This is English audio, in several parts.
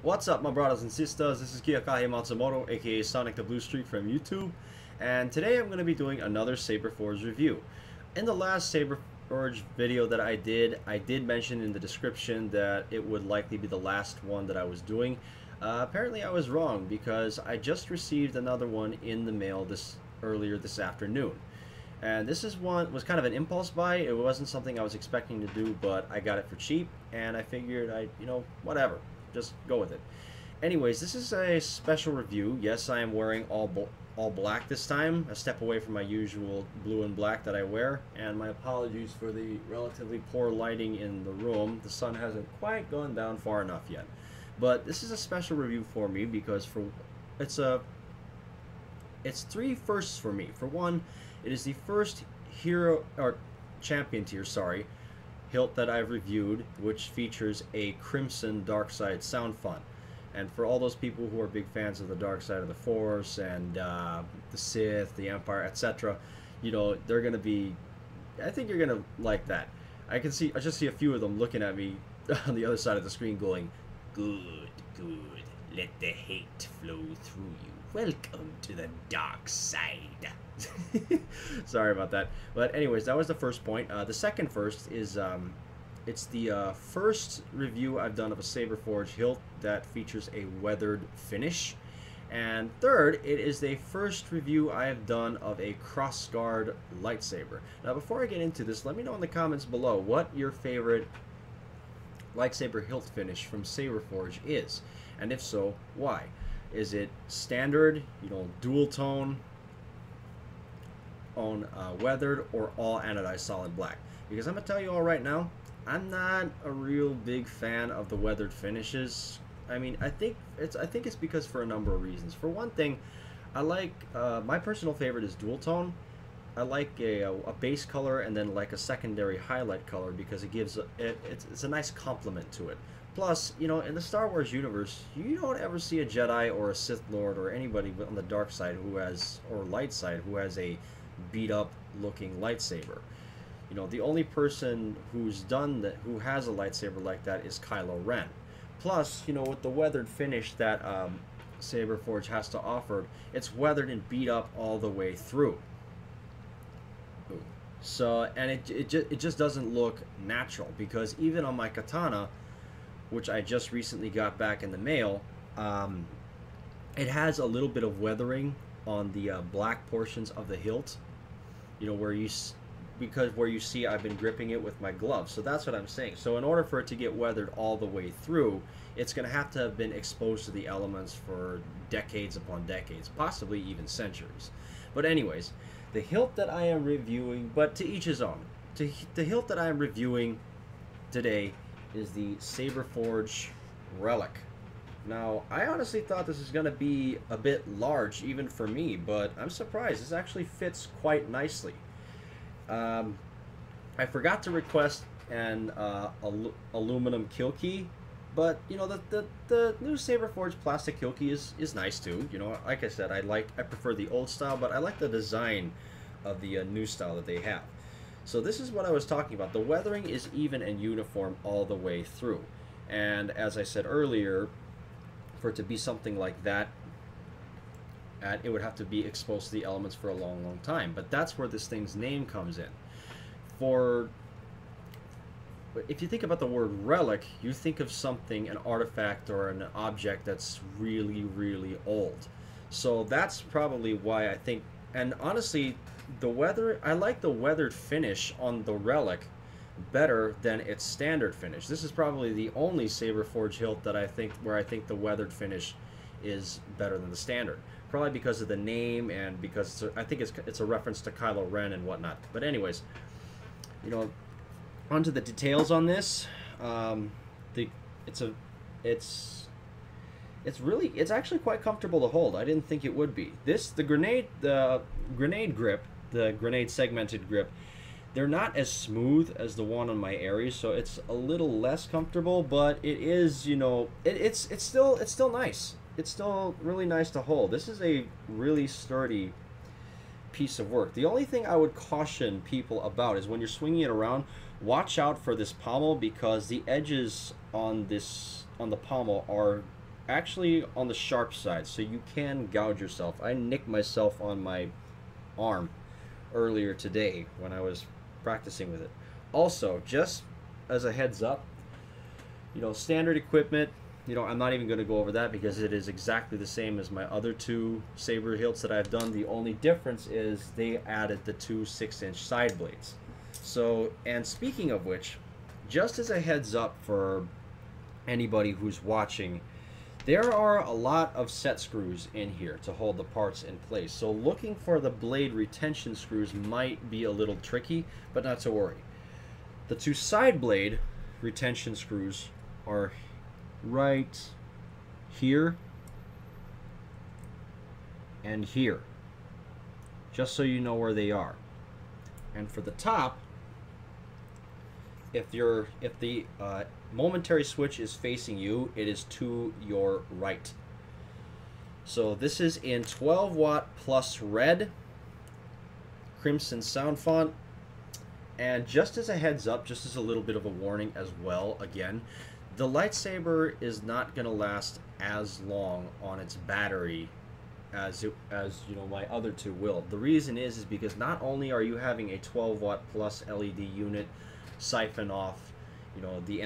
What's up, my brothers and sisters? This is Kiyakahi Matsumoto, aka Sonic the Blue Streak from YouTube, and today I'm going to be doing another SaberForge review. In the last SaberForge video that I did mention in the description that it would likely be the last one that I was doing. Apparently I was wrong, because I just received another one in the mail earlier this afternoon. And this was kind of an impulse buy. It wasn't something I was expecting to do, but I got it for cheap, and I figured whatever. Just go with it. Anyways, this is a special review. Yes, I am wearing all black this time, a step away from my usual blue and black that I wear, and my apologies for the relatively poor lighting in the room. The sun hasn't quite gone down far enough yet. But this is a special review for me because it's three firsts for me. For one, it is the first hero or champion tier, hilt that I've reviewed, which features a crimson dark side sound font. And for all those people who are big fans of the dark side of the Force and the Sith, the Empire, etc., they're gonna be. I think you're gonna like that. I just see a few of them looking at me on the other side of the screen, going, "Good, good. Let the hate flow through you. Welcome to the dark side." Sorry about that. But anyways, that was the first point. The second first is it's the first review I've done of a SaberForge hilt that features a weathered finish. And third, it is the first review I have done of a crossguard lightsaber. Now, before I get into this, let me know in the comments below what your favorite lightsaber hilt finish from SaberForge is, and if so, why. Is it standard, dual tone, on weathered, or all anodized solid black? Because I'm gonna tell you all right now, I'm not a real big fan of the weathered finishes. I mean, I think it's because for a number of reasons. For one thing, I like my personal favorite is dual tone. I like a base color and then like a secondary highlight color because it gives it's a nice complement to it. Plus, in the Star Wars universe, you don't ever see a Jedi or a Sith Lord or anybody on the dark side or light side who has a beat up looking lightsaber. The only person who has a lightsaber like that is Kylo Ren. Plus, with the weathered finish that SaberForge has to offer, it's weathered and beat up all the way through. So, and it just doesn't look natural, because even on my katana, which I just recently got back in the mail, it has a little bit of weathering on the black portions of the hilt, where you see I've been gripping it with my gloves. So that's what I'm saying. So in order for it to get weathered all the way through, it's going to have been exposed to the elements for decades upon decades, possibly even centuries. But anyways, the hilt that I am reviewing, but to each his own. The hilt that I am reviewing today is the SaberForge Relic. Now, I honestly thought this was going to be a bit large even for me, but I'm surprised. This actually fits quite nicely. I forgot to request an aluminum kill key, but the new SaberForge plastic kill key is nice too. Like I said, I prefer the old style, but I like the design of the new style that they have. So this is what I was talking about. The weathering is even and uniform all the way through, and as I said earlier, for it to be something like that, it would have to be exposed to the elements for a long time. But that's where this thing's name comes in. If you think about the word relic, you think of something, an artifact or an object that's really, really old. So that's probably why I think, and honestly, I like the weathered finish on the relic better than its standard finish. This is probably the only SaberForge hilt that I think the weathered finish is better than the standard. Probably because of the name and because I think it's a reference to Kylo Ren and whatnot. But anyways, onto the details on this. It's actually quite comfortable to hold. I didn't think it would be. The grenade grip, the grenade segmented grip, they're not as smooth as the one on my Aries, so it's a little less comfortable. But it is, it's still nice. It's still really nice to hold. This is a really sturdy piece of work. The only thing I would caution people about is when you're swinging it around, watch out for this pommel, because the edges on the pommel are actually on the sharp side, so you can gouge yourself. I nicked myself on my arm earlier today when I was practicing with it. Also, just as a heads up, you know, standard equipment, you know, I'm not even going to go over that because it is exactly the same as my other two saber hilts that I've done. The only difference is they added the two 6-inch side blades. So, and speaking of which, just as a heads up for anybody who's watching, there are a lot of set screws in here to hold the parts in place. So looking for the blade retention screws might be a little tricky, but not to worry. The two side blade retention screws are right here and here, just so you know where they are. And for the top, if the momentary switch is facing you, it is to your right. So this is in 12 watt plus red, crimson sound font. And just as a heads up, just as a little bit of a warning as well, again, the lightsaber is not going to last as long on its battery as you know my other two will. The reason is because not only are you having a 12 watt plus LED unit siphon off, you know, the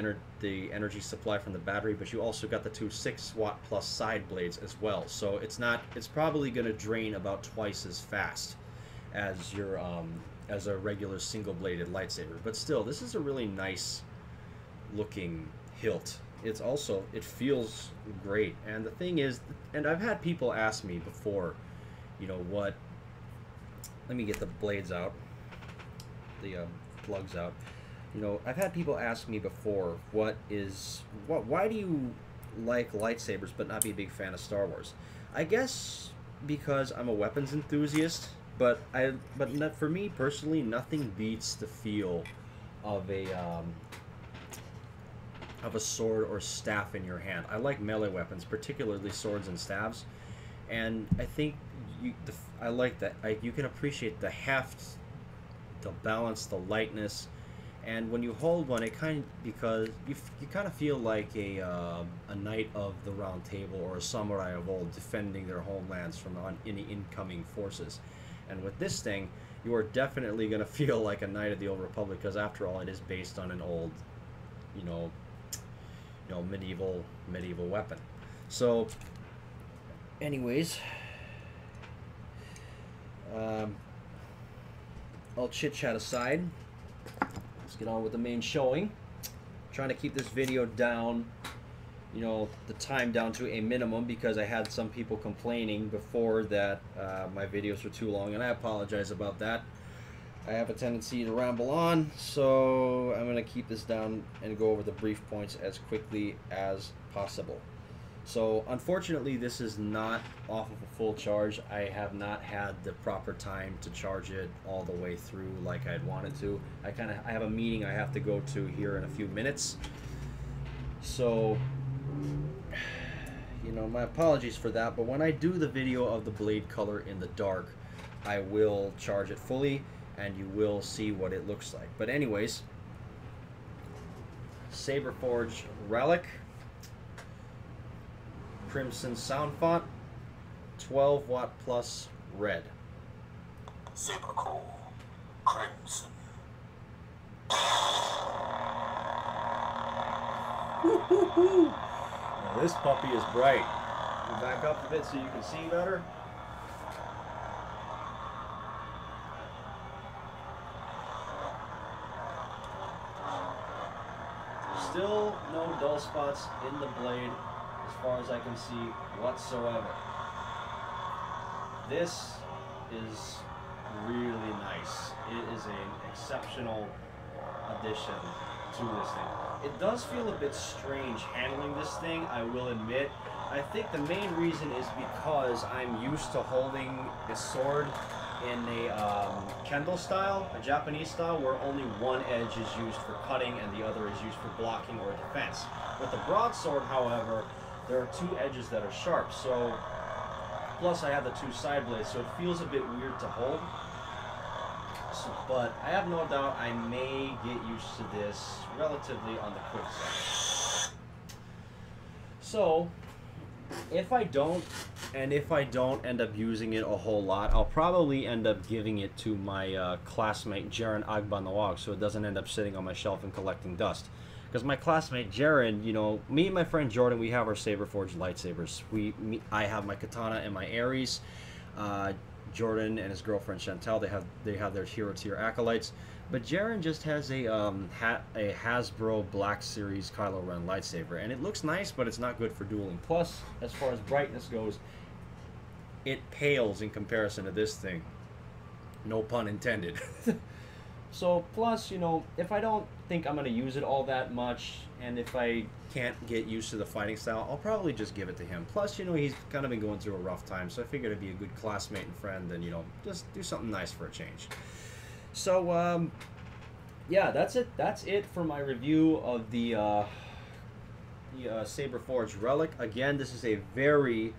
energy supply from the battery, but you also got the two 6 watt plus side blades as well. So it's probably going to drain about twice as fast as your as a regular single bladed lightsaber. But still, this is a really nice looking hilt. It feels great. And the thing is, and I've had people ask me before, you know, what, let me get the blades out, the plugs out. You know, I've had people ask me before, why do you like lightsabers but not be a big fan of Star Wars? I guess because I'm a weapons enthusiast, but for me personally, nothing beats the feel of a sword or staff in your hand. I like melee weapons, particularly swords and staves, and I think I like that. You can appreciate the heft, the balance, the lightness, and when you hold one, because you kind of feel like a knight of the Round Table or a samurai of old defending their homelands from any incoming forces. And with this thing, you are definitely going to feel like a knight of the Old Republic, because after all, it is based on an old, you know, medieval weapon. So, anyways, all chit chat aside, let's get on with the main showing. I'm trying to keep this video down, you know, the time down to a minimum, because I had some people complaining before that my videos were too long, and I apologize about that. I have a tendency to ramble on, so I'm going to keep this down and go over the brief points as quickly as possible. So unfortunately, this is not off of a full charge. I have not had the proper time to charge it all the way through like I'd wanted to. I have a meeting I have to go to here in a few minutes. So, you know, my apologies for that, but when I do the video of the blade color in the dark, I will charge it fully, and you will see what it looks like. But anyways, SaberForge Relic, crimson sound font, 12 watt plus red. Saber cool, crimson. Now this puppy is bright. Back up a bit so you can see better. Still no dull spots in the blade as far as I can see whatsoever. This is really nice. It is an exceptional addition to this thing. It does feel a bit strange handling this thing, I will admit. I think the main reason is because I'm used to holding a sword in a kendo style, a Japanese style, where only one edge is used for cutting and the other is used for blocking or defense. With the broadsword, however, there are two edges that are sharp, so plus I have the two side blades, so it feels a bit weird to hold. So, but I have no doubt I may get used to this relatively on the quick side. So, if I don't end up using it a whole lot, I'll probably end up giving it to my classmate Jaren Agbanawag, so it doesn't end up sitting on my shelf and collecting dust. Because my classmate Jaren, you know, me and my friend Jordan, we have our SaberForge lightsabers. I have my katana and my Ares. Jordan and his girlfriend Chantel, they have their hero tier acolytes. But Jaren just has a Hasbro Black Series Kylo Ren lightsaber, and it looks nice, but it's not good for dueling. Plus, as far as brightness goes, it pales in comparison to this thing. No pun intended. So, plus, you know, if I don't think I'm going to use it all that much, and if I can't get used to the fighting style, I'll probably just give it to him. Plus, you know, he's kind of been going through a rough time, so I figured it'd be a good classmate and friend, and, you know, just do something nice for a change. So, yeah, that's it. That's it for my review of the SaberForge Relic. Again, this is a very,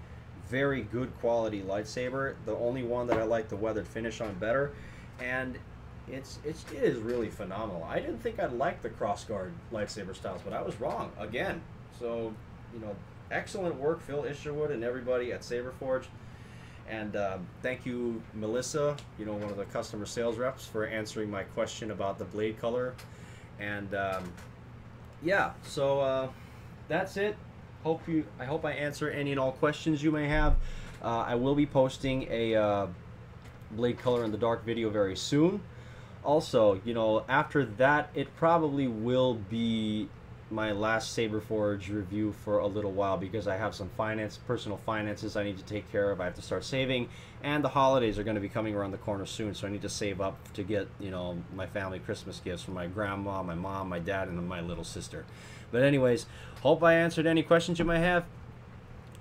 very good quality lightsaber. The only one that I like the weathered finish on better, and it is really phenomenal. I didn't think I'd like the crossguard lightsaber styles, but I was wrong again. So, you know, excellent work, Phil Isherwood and everybody at SaberForge. And thank you, Melissa, you know, one of the customer sales reps, for answering my question about the blade color. And yeah, so that's it. I hope I answer any and all questions you may have. I will be posting a blade color in the dark video very soon. Also, you know, after that, it probably will be my last SaberForge review for a little while, because I have some personal finances I need to take care of. I have to start saving, and the holidays are going to be coming around the corner soon, so I need to save up to get, you know, my family Christmas gifts from my grandma, my mom, my dad, and my little sister. But anyways, hope I answered any questions you might have.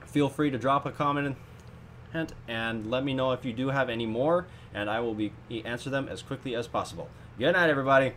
Feel free to drop a comment and let me know if you do have any more, and I will answer them as quickly as possible. Good night, everybody.